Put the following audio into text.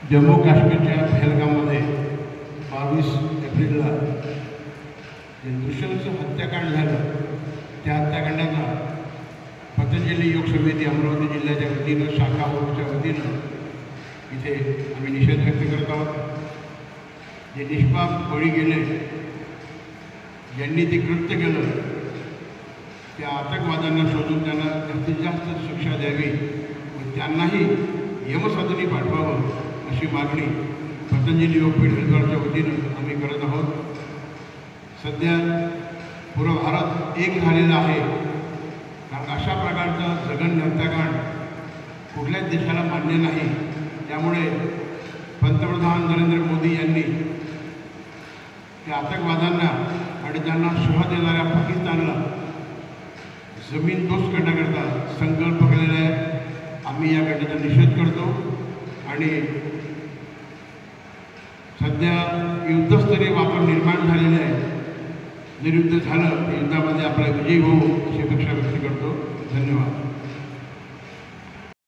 जम्मू काश्मीरच्या पहलगाममध्ये 22 एप्रिलला जे नृशंस हत्याकांड झालं त्या हत्याकांडाचा पतंजली योग समिती अमरावती जिल्ह्याच्या वतीनं शाखा बोर्डच्या वतीनं इथे आम्ही निषेध व्यक्त करत आहोत। जे निष्पाप बळी गेले, ज्यांनी ते कृत्य केलं, त्या आतंकवाद्यांना शोधून त्यांना जास्तीत जास्त शिक्षा द्यावी व त्यांनाही यमसदनी पाठवावं अशी मागणी पतंजली योग पीठ हरिद्वारच्या वतीनं आम्ही करत आहोत। सध्या पूर्ण भारत एक झालेला आहे, कारण अशा प्रकारचं जघन्य हत्याकांड कुठल्याच देशाला मान्य नाही। त्यामुळे पंतप्रधान नरेंद्र मोदी यांनी त्या आतंकवाद्यांना आणि त्यांना शोभा देणाऱ्या पाकिस्तानला जमीनदोस्त करण्याकरता संकल्प केलेला आहे। आम्ही या घटनेचा निषेध करतो आणि सध्या युद्धस्तरीय वापर निर्माण झालेले आहे। जर युद्ध झालं तर युद्धामध्ये आपला विजय होऊ अशी अपेक्षा व्यक्त करतो। धन्यवाद।